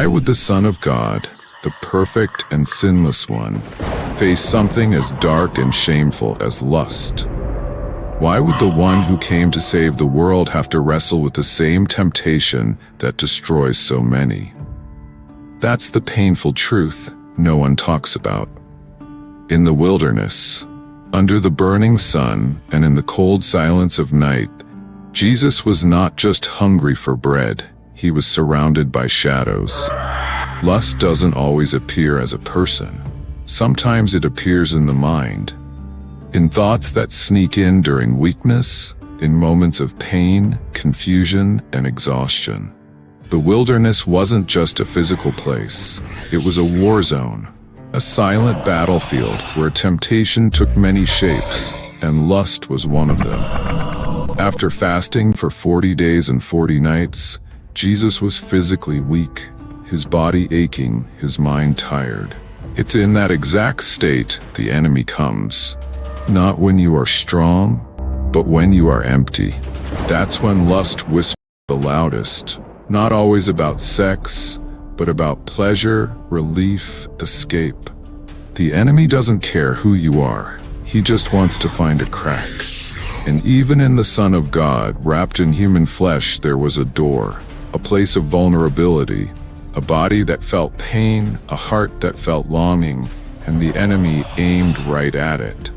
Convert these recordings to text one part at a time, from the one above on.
Why would the Son of God, the perfect and sinless one, face something as dark and shameful as lust? Why would the one who came to save the world have to wrestle with the same temptation that destroys so many? That's the painful truth no one talks about. In the wilderness, under the burning sun and in the cold silence of night, Jesus was not just hungry for bread, he was surrounded by shadows. Lust doesn't always appear as a person. Sometimes it appears in the mind, in thoughts that sneak in during weakness, in moments of pain, confusion, and exhaustion. The wilderness wasn't just a physical place. It was a war zone, a silent battlefield where temptation took many shapes, and lust was one of them. After fasting for 40 days and 40 nights, Jesus was physically weak, his body aching, his mind tired. It's in that exact state the enemy comes. Not when you are strong, but when you are empty. That's when lust whispers the loudest, not always about sex, but about pleasure, relief, escape. The enemy doesn't care who you are, he just wants to find a crack. And even in the Son of God, wrapped in human flesh, there was a door, a place of vulnerability, a body that felt pain, a heart that felt longing, and the enemy aimed right at it.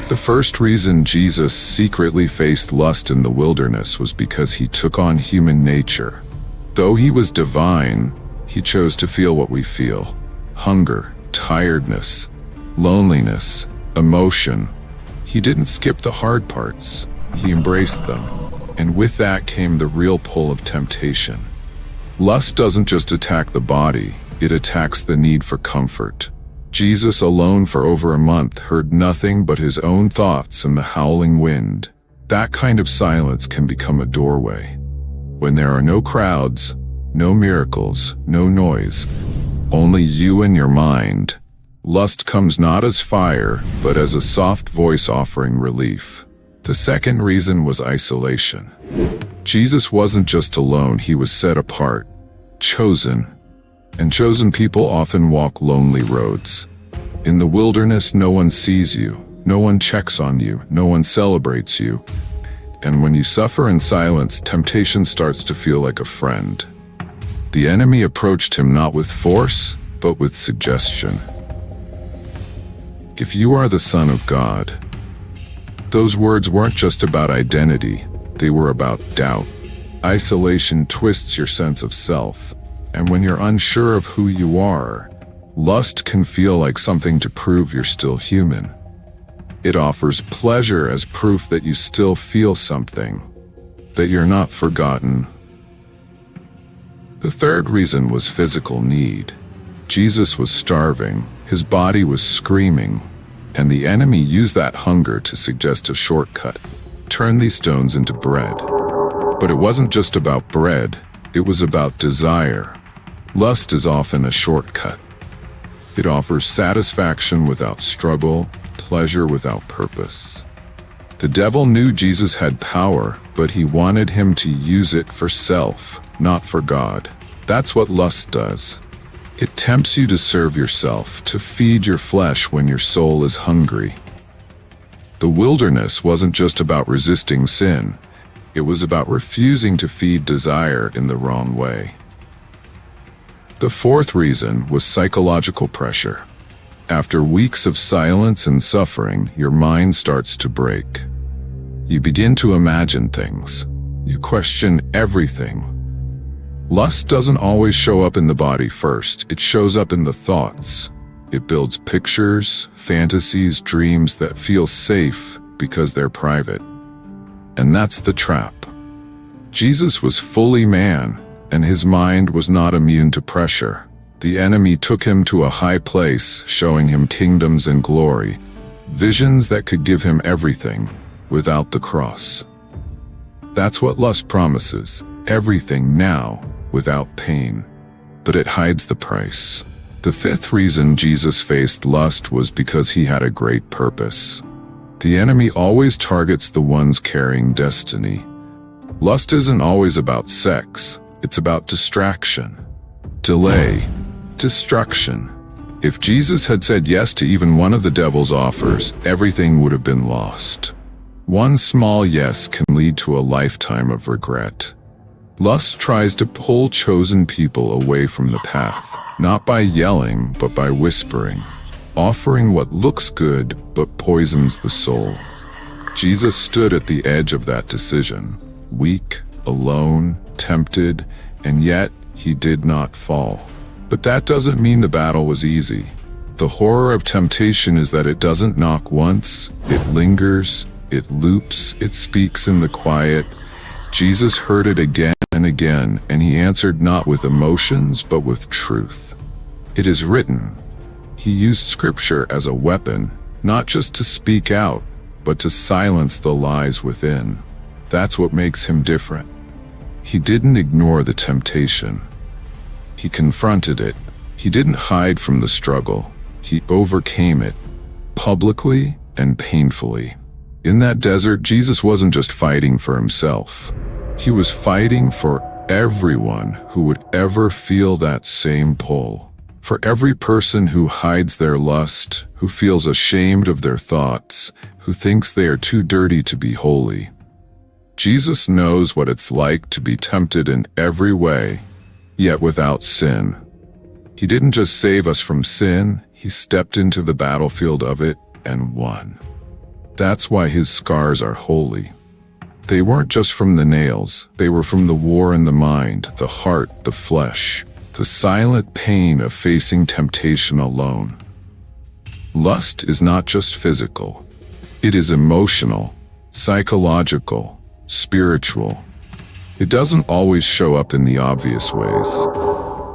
The first reason Jesus secretly faced lust in the wilderness was because he took on human nature. Though he was divine, he chose to feel what we feel: hunger, tiredness, loneliness, emotion. He didn't skip the hard parts, he embraced them, and with that came the real pull of temptation. Lust doesn't just attack the body, it attacks the need for comfort. Jesus, alone for over a month, heard nothing but his own thoughts and the howling wind. That kind of silence can become a doorway. When there are no crowds, no miracles, no noise, only you and your mind, lust comes not as fire, but as a soft voice offering relief. The second reason was isolation. Jesus wasn't just alone, he was set apart, chosen. And chosen people often walk lonely roads. In the wilderness, no one sees you, no one checks on you, no one celebrates you. And when you suffer in silence, temptation starts to feel like a friend. The enemy approached him not with force, but with suggestion. If you are the Son of God. Those words weren't just about identity, they were about doubt. Isolation twists your sense of self. And when you're unsure of who you are, lust can feel like something to prove you're still human. It offers pleasure as proof that you still feel something, that you're not forgotten. The third reason was physical need. Jesus was starving, his body was screaming, and the enemy used that hunger to suggest a shortcut: turn these stones into bread. But it wasn't just about bread, it was about desire. Lust is often a shortcut. It offers satisfaction without struggle, pleasure without purpose. The devil knew Jesus had power, but he wanted him to use it for self, not for God. That's what lust does. It tempts you to serve yourself, to feed your flesh when your soul is hungry. The wilderness wasn't just about resisting sin. It was about refusing to feed desire in the wrong way. The fourth reason was psychological pressure. After weeks of silence and suffering, your mind starts to break. You begin to imagine things. You question everything. Lust doesn't always show up in the body first, it shows up in the thoughts. It builds pictures, fantasies, dreams that feel safe because they're private. And that's the trap. Jesus was fully man, and his mind was not immune to pressure. The enemy took him to a high place, showing him kingdoms and glory, visions that could give him everything without the cross. That's what lust promises, everything now without pain. But it hides the price. The fifth reason Jesus faced lust was because he had a great purpose. The enemy always targets the ones carrying destiny. Lust isn't always about sex, it's about distraction. delay, destruction. If Jesus had said yes to even one of the devil's offers, everything would have been lost. One small yes can lead to a lifetime of regret. Lust tries to pull chosen people away from the path, not by yelling, but by whispering, offering what looks good but poisons the soul. Jesus stood at the edge of that decision, weak, alone, tempted, and yet he did not fall. But that doesn't mean the battle was easy. The horror of temptation is that it doesn't knock once, it lingers, it loops, it speaks in the quiet. Jesus heard it again and again, and he answered not with emotions, but with truth. It is written. He used scripture as a weapon, not just to speak out, but to silence the lies within. That's what makes him different. He didn't ignore the temptation. He confronted it. He didn't hide from the struggle. He overcame it, publicly and painfully. In that desert, Jesus wasn't just fighting for himself. He was fighting for everyone who would ever feel that same pull. For every person who hides their lust, who feels ashamed of their thoughts, who thinks they are too dirty to be holy. Jesus knows what it's like to be tempted in every way, yet without sin. He didn't just save us from sin, he stepped into the battlefield of it and won. That's why his scars are holy. They weren't just from the nails, they were from the war in the mind, the heart, the flesh, the silent pain of facing temptation alone. Lust is not just physical. It is emotional, psychological, spiritual. It doesn't always show up in the obvious ways.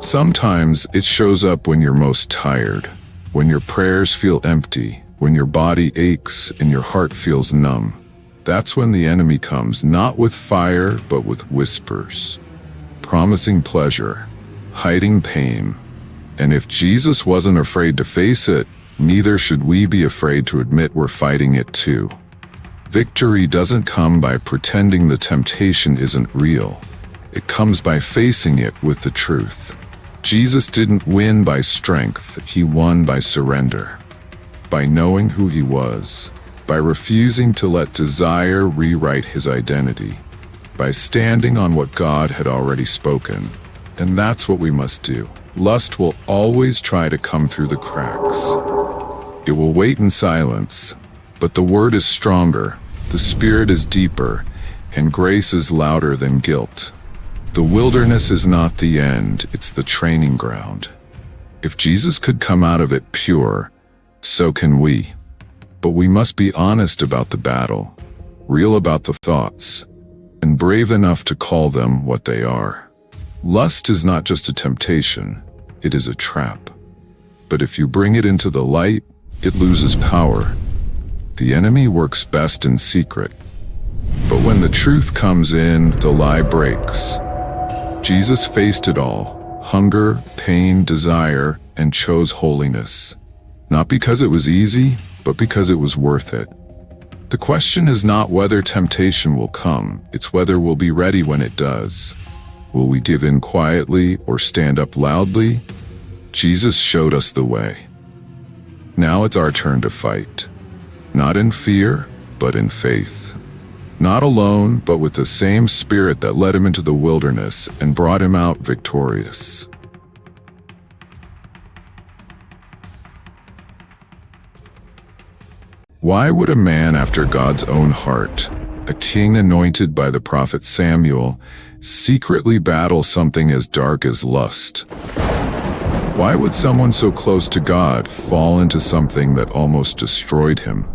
Sometimes it shows up when you're most tired, when your prayers feel empty, when your body aches and your heart feels numb. That's when the enemy comes, not with fire, but with whispers, promising pleasure, hiding pain. And if Jesus wasn't afraid to face it, neither should we be afraid to admit we're fighting it too. Victory doesn't come by pretending the temptation isn't real. It comes by facing it with the truth. Jesus didn't win by strength, he won by surrender. By knowing who he was, by refusing to let desire rewrite his identity, by standing on what God had already spoken. And that's what we must do. Lust will always try to come through the cracks. It will wait in silence, but the word is stronger, the spirit is deeper, and grace is louder than guilt. The wilderness is not the end, it's the training ground. If Jesus could come out of it pure, so can we. But we must be honest about the battle, real about the thoughts, and brave enough to call them what they are. Lust is not just a temptation, it is a trap. But if you bring it into the light, it loses power. The enemy works best in secret. But when the truth comes in, the lie breaks. Jesus faced it all, hunger, pain, desire, and chose holiness. Not because it was easy, but because it was worth it. The question is not whether temptation will come, it's whether we'll be ready when it does. Will we give in quietly or stand up loudly? Jesus showed us the way. Now it's our turn to fight. Not in fear, but in faith. Not alone, but with the same spirit that led him into the wilderness and brought him out victorious. Why would a man after God's own heart, a king anointed by the prophet Samuel, secretly battle something as dark as lust? Why would someone so close to God fall into something that almost destroyed him?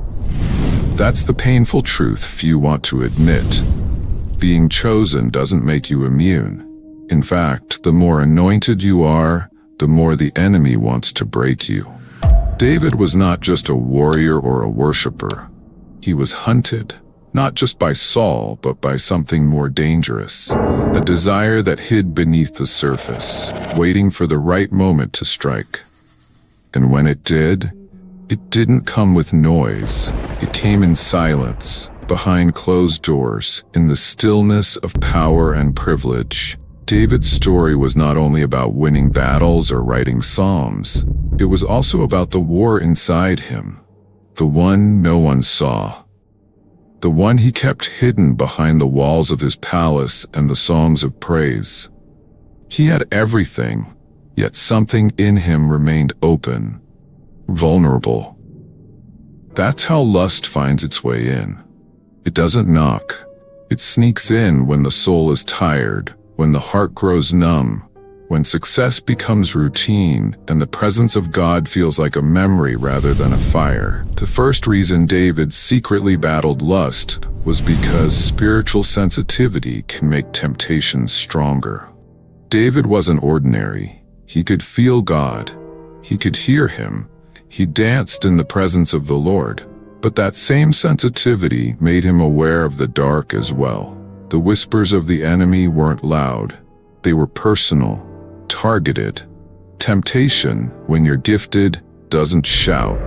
That's the painful truth few want to admit. Being chosen doesn't make you immune. In fact, the more anointed you are, the more the enemy wants to break you. David was not just a warrior or a worshiper. He was hunted, not just by Saul, but by something more dangerous. A desire that hid beneath the surface, waiting for the right moment to strike. And when it did, it didn't come with noise. It came in silence, behind closed doors, in the stillness of power and privilege. David's story was not only about winning battles or writing psalms, it was also about the war inside him, the one no one saw, the one he kept hidden behind the walls of his palace and the songs of praise. He had everything, yet something in him remained open, vulnerable. That's how lust finds its way in. It doesn't knock. It sneaks in when the soul is tired, when the heart grows numb, when success becomes routine and the presence of God feels like a memory rather than a fire. The first reason David secretly battled lust was because spiritual sensitivity can make temptation stronger. David wasn't ordinary. He could feel God. He could hear him. He danced in the presence of the Lord. But that same sensitivity made him aware of the dark as well. The whispers of the enemy weren't loud. They were personal, targeted. Temptation, when you're gifted, doesn't shout.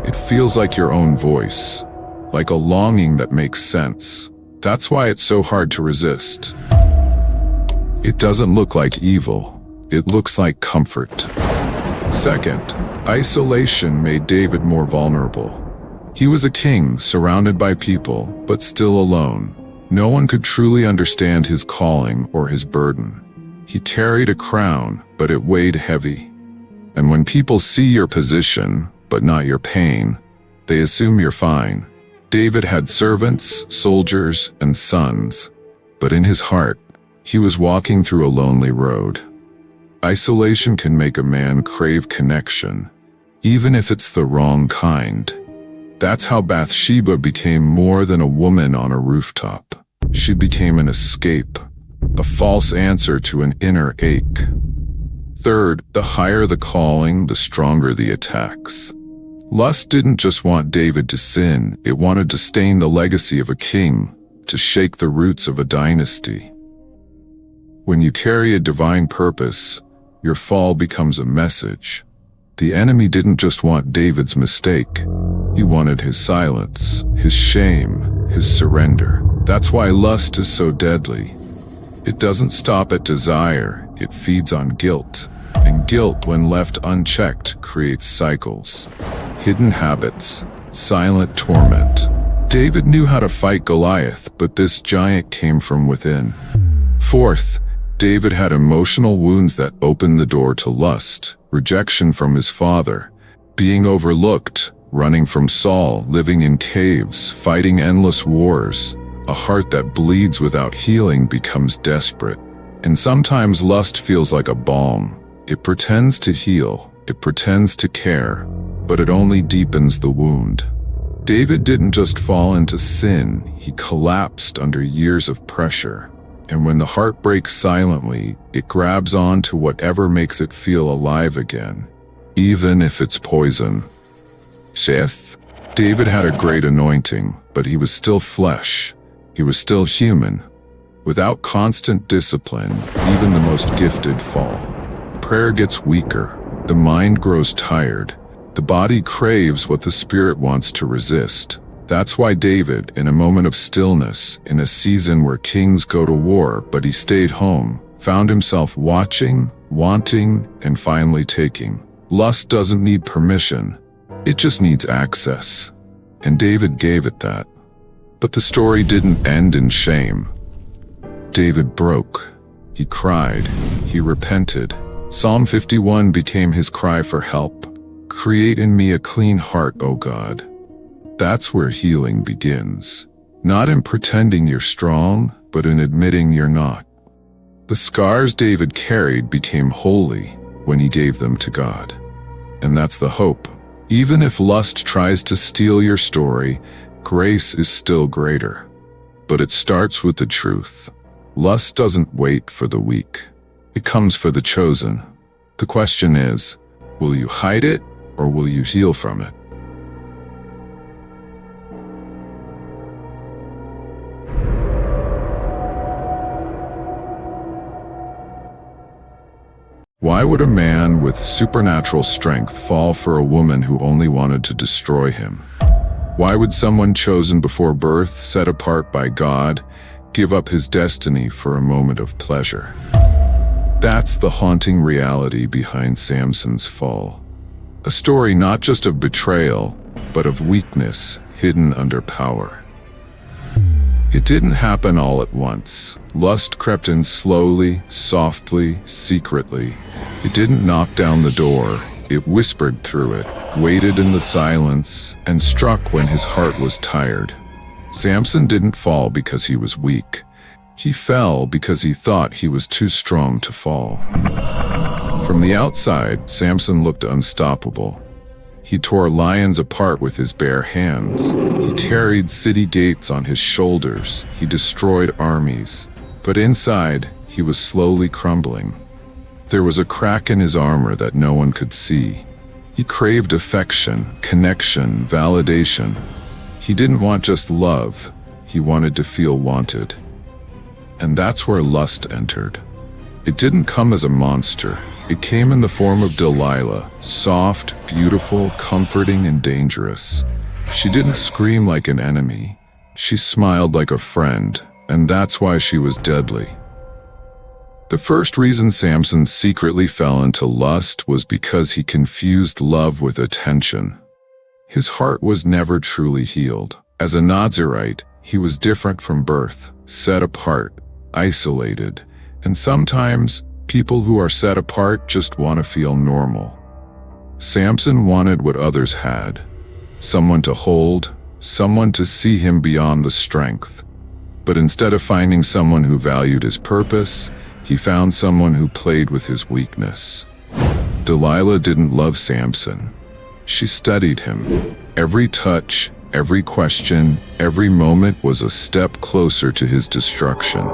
It feels like your own voice, like a longing that makes sense. That's why it's so hard to resist. It doesn't look like evil. It looks like comfort. Second, isolation made David more vulnerable. He was a king surrounded by people, but still alone. No one could truly understand his calling or his burden. He carried a crown, but it weighed heavy. And when people see your position, but not your pain, they assume you're fine. David had servants, soldiers, and sons, but in his heart, he was walking through a lonely road. Isolation can make a man crave connection, even if it's the wrong kind. That's how Bathsheba became more than a woman on a rooftop. She became an escape, a false answer to an inner ache. Third, the higher the calling, the stronger the attacks. Lust didn't just want David to sin, it wanted to stain the legacy of a king, to shake the roots of a dynasty. When you carry a divine purpose, your fall becomes a message. The enemy didn't just want David's mistake. He wanted his silence, his shame, his surrender. That's why lust is so deadly. It doesn't stop at desire, it feeds on guilt. And guilt, when left unchecked, creates cycles. Hidden habits, silent torment. David knew how to fight Goliath, but this giant came from within. Fourth, David had emotional wounds that opened the door to lust, rejection from his father, being overlooked, running from Saul, living in caves, fighting endless wars. A heart that bleeds without healing becomes desperate. And sometimes lust feels like a balm. It pretends to heal, it pretends to care, but it only deepens the wound. David didn't just fall into sin, he collapsed under years of pressure. And when the heart breaks silently, it grabs on to whatever makes it feel alive again, even if it's poison. Seth, David had a great anointing, but he was still flesh. He was still human. Without constant discipline, even the most gifted fall. Prayer gets weaker. The mind grows tired. The body craves what the spirit wants to resist. That's why David, in a moment of stillness, in a season where kings go to war but he stayed home, found himself watching, wanting, and finally taking. Lust doesn't need permission. It just needs access. And David gave it that. But the story didn't end in shame. David broke. He cried. He repented. Psalm 51 became his cry for help. Create in me a clean heart, O God. That's where healing begins. Not in pretending you're strong, but in admitting you're not. The scars David carried became holy when he gave them to God. And that's the hope. Even if lust tries to steal your story, grace is still greater. But it starts with the truth. Lust doesn't wait for the weak. It comes for the chosen. The question is, will you hide it or will you heal from it? Why would a man with supernatural strength fall for a woman who only wanted to destroy him? Why would someone chosen before birth, set apart by God, give up his destiny for a moment of pleasure? That's the haunting reality behind Samson's fall. A story not just of betrayal, but of weakness hidden under power. It didn't happen all at once. Lust crept in slowly, softly, secretly. It didn't knock down the door. It whispered through it, waited in the silence, and struck when his heart was tired. Samson didn't fall because he was weak. He fell because he thought he was too strong to fall. From the outside, Samson looked unstoppable. He tore lions apart with his bare hands. He carried city gates on his shoulders. He destroyed armies. But inside, he was slowly crumbling. There was a crack in his armor that no one could see. He craved affection, connection, validation. He didn't want just love. He wanted to feel wanted. And that's where lust entered. It didn't come as a monster. It came in the form of Delilah, soft, beautiful, comforting, and dangerous. She didn't scream like an enemy. She smiled like a friend, and that's why she was deadly. The first reason Samson secretly fell into lust was because he confused love with attention. His heart was never truly healed. As a Nazirite, he was different from birth, set apart, isolated, and sometimes people who are set apart just want to feel normal. Samson wanted what others had. Someone to hold, someone to see him beyond the strength. But instead of finding someone who valued his purpose, he found someone who played with his weakness. Delilah didn't love Samson. She studied him. Every touch, every question, every moment was a step closer to his destruction.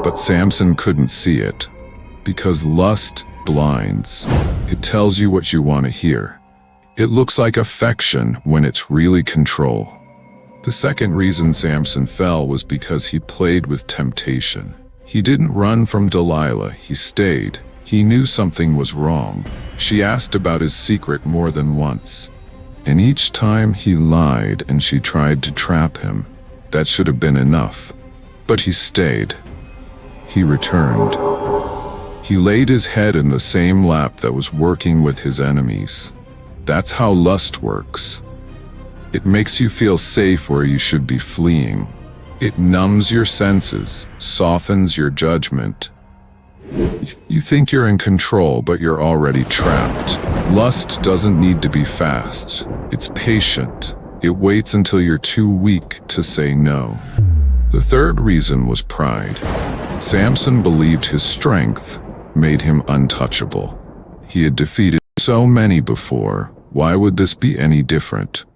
But Samson couldn't see it. Because lust blinds. It tells you what you want to hear. It looks like affection when it's really control. The second reason Samson fell was because he played with temptation. He didn't run from Delilah, he stayed. He knew something was wrong. She asked about his secret more than once. And each time he lied and she tried to trap him. That should have been enough. But he stayed. He returned. He laid his head in the same lap that was working with his enemies. That's how lust works. It makes you feel safe where you should be fleeing. It numbs your senses, softens your judgment. You think you're in control, but you're already trapped. Lust doesn't need to be fast. It's patient. It waits until you're too weak to say no. The third reason was pride. Samson believed his strength made him untouchable. He had defeated so many before. Why would this be any different?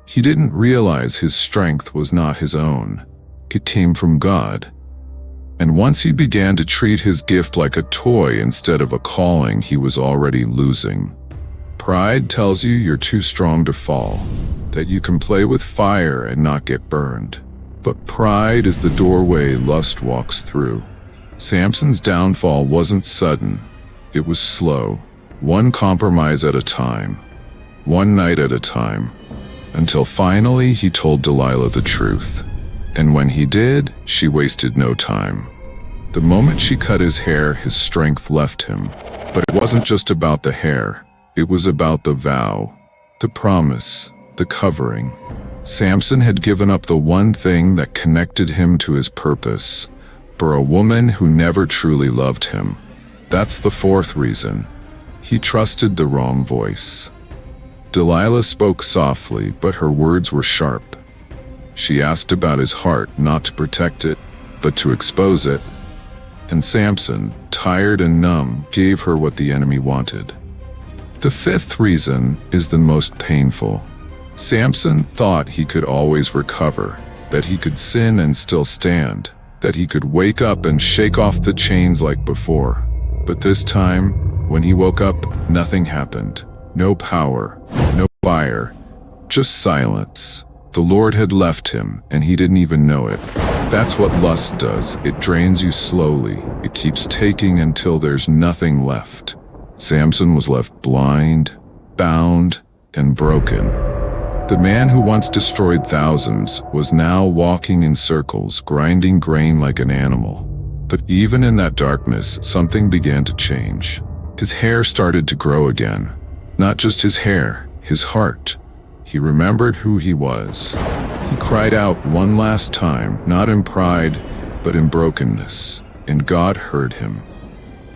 He didn't realize his strength was not his own. It came from God. And once he began to treat his gift like a toy instead of a calling, he was already losing. Pride tells you you're too strong to fall, that you can play with fire and not get burned. But pride is the doorway lust walks through. Samson's downfall wasn't sudden. It was slow, one compromise at a time, one night at a time, until finally he told Delilah the truth. And when he did, she wasted no time. The moment she cut his hair, his strength left him. But it wasn't just about the hair. It was about the vow, the promise, the covering. Samson had given up the one thing that connected him to his purpose, for a woman who never truly loved him. That's the fourth reason. He trusted the wrong voice. Delilah spoke softly, but her words were sharp. She asked about his heart, not to protect it, but to expose it. And Samson, tired and numb, gave her what the enemy wanted. The fifth reason is the most painful. Samson thought he could always recover, that he could sin and still stand, that he could wake up and shake off the chains like before. But this time, when he woke up, nothing happened. No power, no fire, just silence. The Lord had left him, and he didn't even know it. That's what lust does. It drains you slowly. It keeps taking until there's nothing left. Samson was left blind, bound, and broken. The man who once destroyed thousands was now walking in circles, grinding grain like an animal. But even in that darkness, something began to change. His hair started to grow again. Not just his hair, his heart. He remembered who he was. He cried out one last time, not in pride, but in brokenness, and God heard him.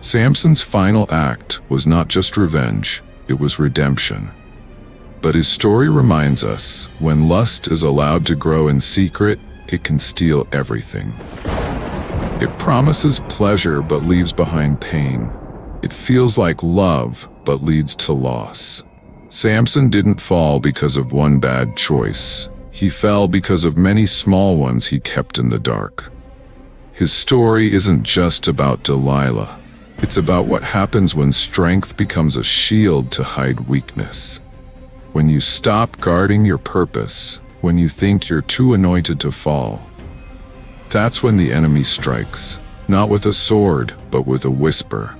Samson's final act was not just revenge, it was redemption. But his story reminds us, when lust is allowed to grow in secret, it can steal everything. It promises pleasure but leaves behind pain. It feels like love but leads to loss. Samson didn't fall because of one bad choice. He fell because of many small ones he kept in the dark. His story isn't just about Delilah. It's about what happens when strength becomes a shield to hide weakness. When you stop guarding your purpose, when you think you're too anointed to fall. That's when the enemy strikes, not with a sword, but with a whisper.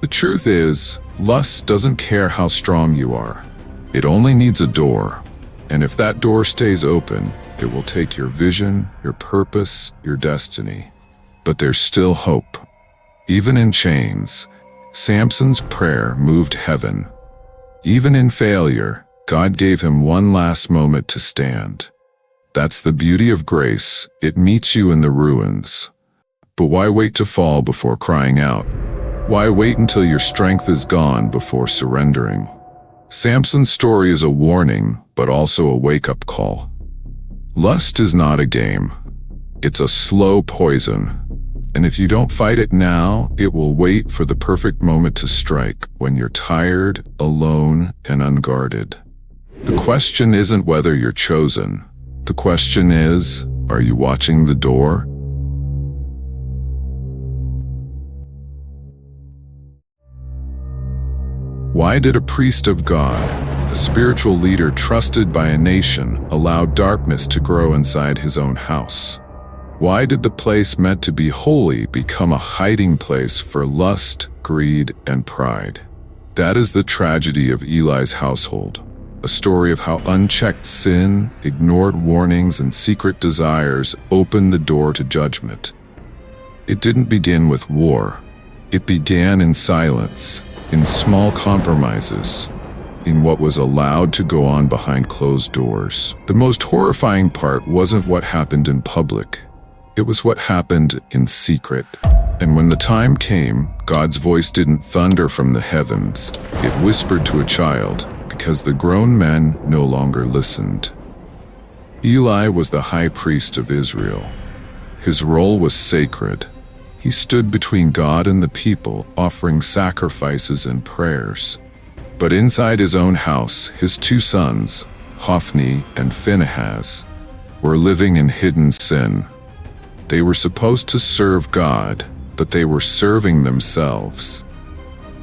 The truth is, lust doesn't care how strong you are. It only needs a door. And if that door stays open, it will take your vision, your purpose, your destiny. But there's still hope. Even in chains, Samson's prayer moved heaven. Even in failure, God gave him one last moment to stand. That's the beauty of grace. It meets you in the ruins. But why wait to fall before crying out? Why wait until your strength is gone before surrendering? Samson's story is a warning, but also a wake-up call. Lust is not a game. It's a slow poison. And if you don't fight it now, it will wait for the perfect moment to strike when you're tired, alone, and unguarded. The question isn't whether you're chosen. The question is, are you watching the door? Why did a priest of God, a spiritual leader trusted by a nation, allow darkness to grow inside his own house? Why did the place meant to be holy become a hiding place for lust, greed, and pride? That is the tragedy of Eli's household. A story of how unchecked sin, ignored warnings, and secret desires opened the door to judgment. It didn't begin with war. It began in silence, in small compromises, in what was allowed to go on behind closed doors. The most horrifying part wasn't what happened in public. It was what happened in secret. And when the time came, God's voice didn't thunder from the heavens. It whispered to a child, because the grown men no longer listened. Eli was the high priest of Israel. His role was sacred. He stood between God and the people, offering sacrifices and prayers. But inside his own house, his two sons, Hophni and Phinehas, were living in hidden sin. They were supposed to serve God, but they were serving themselves.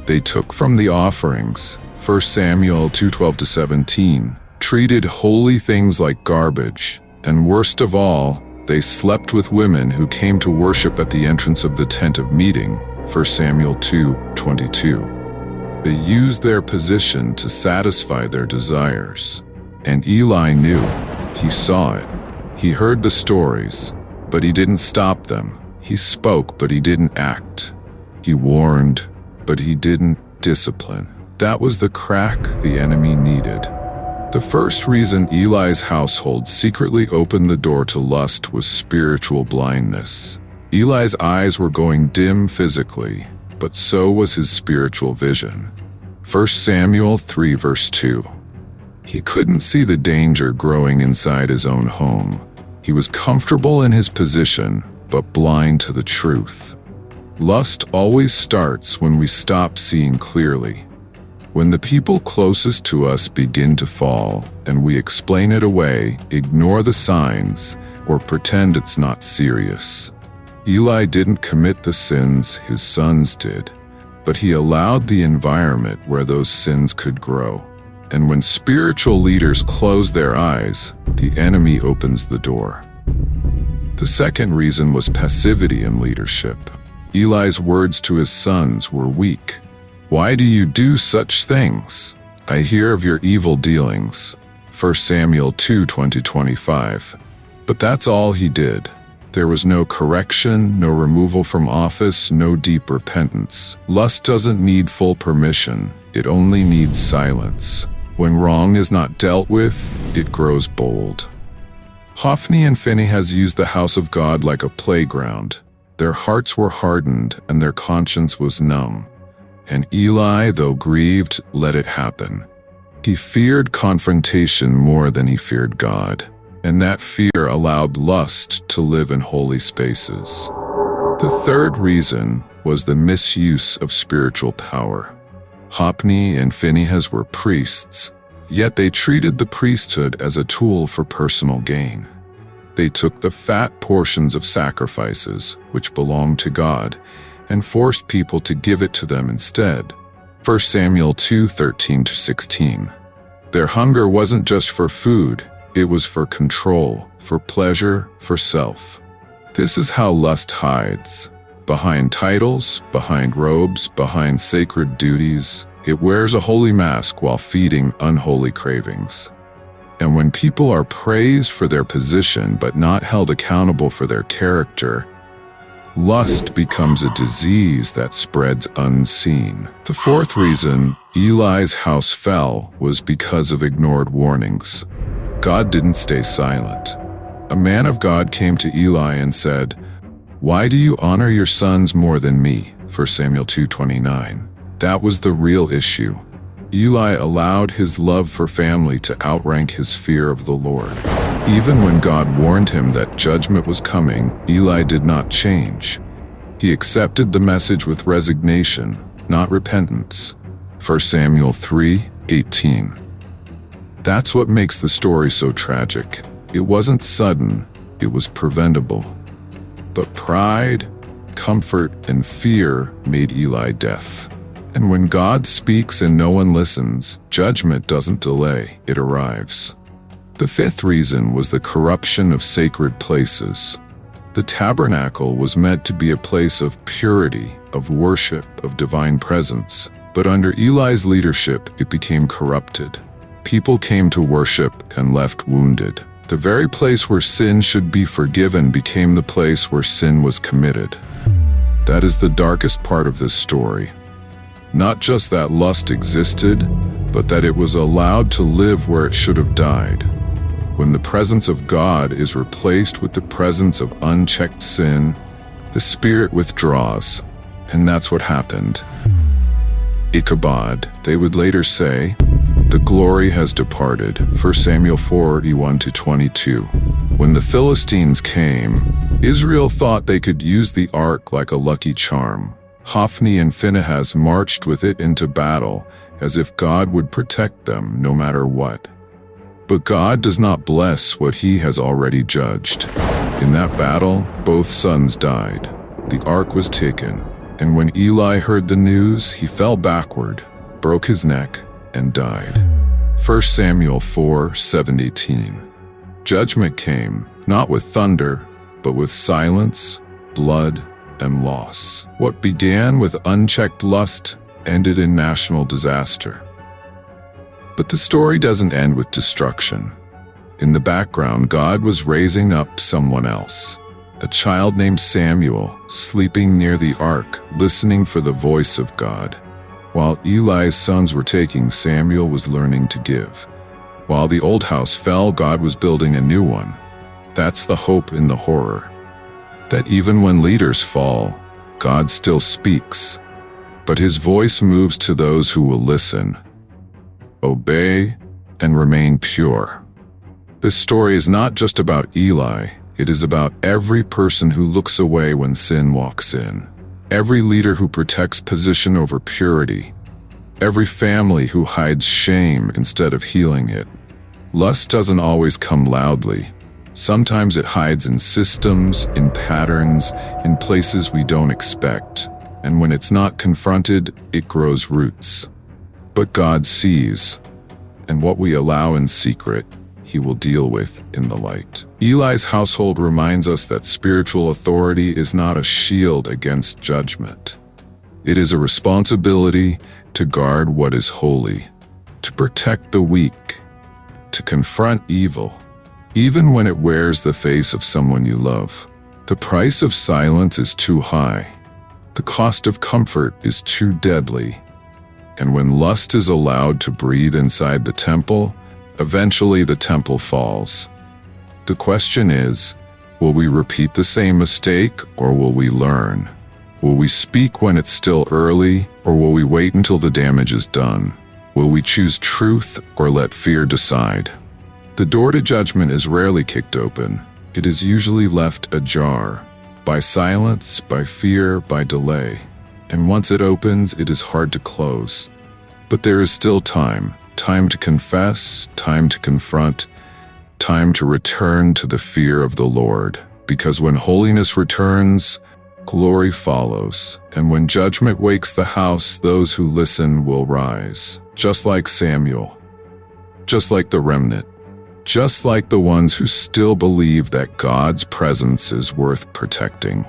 They took from the offerings, 1 Samuel 2:12-17, treated holy things like garbage, and worst of all, they slept with women who came to worship at the entrance of the tent of meeting, 1 Samuel 2:22. They used their position to satisfy their desires. And Eli knew. He saw it. He heard the stories, but he didn't stop them. He spoke, but he didn't act. He warned, but he didn't discipline. That was the crack the enemy needed. The first reason Eli's household secretly opened the door to lust was spiritual blindness. Eli's eyes were going dim physically, but so was his spiritual vision. 1 Samuel 3 verse 2. He couldn't see the danger growing inside his own home. He was comfortable in his position, but blind to the truth. Lust always starts when we stop seeing clearly. When the people closest to us begin to fall, and we explain it away, ignore the signs, or pretend it's not serious. Eli didn't commit the sins his sons did, but he allowed the environment where those sins could grow. And when spiritual leaders close their eyes, the enemy opens the door. The second reason was passivity in leadership. Eli's words to his sons were weak. "Why do you do such things? I hear of your evil dealings." 1 Samuel 2:20-25. But that's all he did. There was no correction, no removal from office, no deep repentance. Lust doesn't need full permission, it only needs silence. When wrong is not dealt with, it grows bold. Hophni and Phinehas used the house of God like a playground. Their hearts were hardened and their conscience was numb. And Eli, though grieved, let it happen. He feared confrontation more than he feared God, and that fear allowed lust to live in holy spaces. The third reason was the misuse of spiritual power. Hophni and Phinehas were priests, yet they treated the priesthood as a tool for personal gain. They took the fat portions of sacrifices, which belonged to God, and forced people to give it to them instead. 1 Samuel 2:13-16. Their hunger wasn't just for food, it was for control, for pleasure, for self. This is how lust hides. Behind titles, behind robes, behind sacred duties, it wears a holy mask while feeding unholy cravings. And when people are praised for their position but not held accountable for their character, lust becomes a disease that spreads unseen. The fourth reason Eli's house fell was because of ignored warnings. God didn't stay silent. A man of God came to Eli and said, "Why do you honor your sons more than me?" 1 Samuel 2:29. That was the real issue. Eli allowed his love for family to outrank his fear of the Lord. Even when God warned him that judgment was coming, Eli did not change. He accepted the message with resignation, not repentance. 1 Samuel 3:18. That's what makes the story so tragic. It wasn't sudden, it was preventable. But pride, comfort, and fear made Eli deaf. And when God speaks and no one listens, judgment doesn't delay, it arrives. The fifth reason was the corruption of sacred places. The tabernacle was meant to be a place of purity, of worship, of divine presence. But under Eli's leadership, it became corrupted. People came to worship and left wounded. The very place where sin should be forgiven became the place where sin was committed. That is the darkest part of this story. Not just that lust existed, but that it was allowed to live where it should have died. When the presence of God is replaced with the presence of unchecked sin, the Spirit withdraws, and that's what happened. Ichabod, they would later say, the glory has departed. 1 Samuel 41:22. When the Philistines came, Israel thought they could use the ark like a lucky charm. Hophni and Phinehas marched with it into battle as if God would protect them no matter what. But God does not bless what he has already judged. In that battle, both sons died. The ark was taken, and when Eli heard the news, he fell backward, broke his neck, and died. 1 Samuel 4:7-18. Judgment came, not with thunder, but with silence, blood, and loss. What began with unchecked lust ended in national disaster. But the story doesn't end with destruction. In the background, God was raising up someone else. A child named Samuel, sleeping near the ark, listening for the voice of God. While Eli's sons were taking, Samuel was learning to give. While the old house fell, God was building a new one. That's the hope in the horror. That even when leaders fall, God still speaks. But his voice moves to those who will listen, obey, and remain pure. This story is not just about Eli, it is about every person who looks away when sin walks in. Every leader who protects position over purity. Every family who hides shame instead of healing it. Lust doesn't always come loudly. Sometimes it hides in systems, in patterns, in places we don't expect. And when it's not confronted, it grows roots. But God sees, and what we allow in secret, he will deal with in the light. Eli's household reminds us that spiritual authority is not a shield against judgment. It is a responsibility to guard what is holy, to protect the weak, to confront evil, even when it wears the face of someone you love. The price of silence is too high. The cost of comfort is too deadly. And when lust is allowed to breathe inside the temple, eventually the temple falls. The question is, will we repeat the same mistake, or will we learn? Will we speak when it's still early, or will we wait until the damage is done? Will we choose truth, or let fear decide? The door to judgment is rarely kicked open. It is usually left ajar, by silence, by fear, by delay. And once it opens, it is hard to close. But there is still time to confess, time to confront, time to return to the fear of the Lord. Because when holiness returns, glory follows. And when judgment wakes the house, those who listen will rise. Just like Samuel, just like the remnant, just like the ones who still believe that God's presence is worth protecting.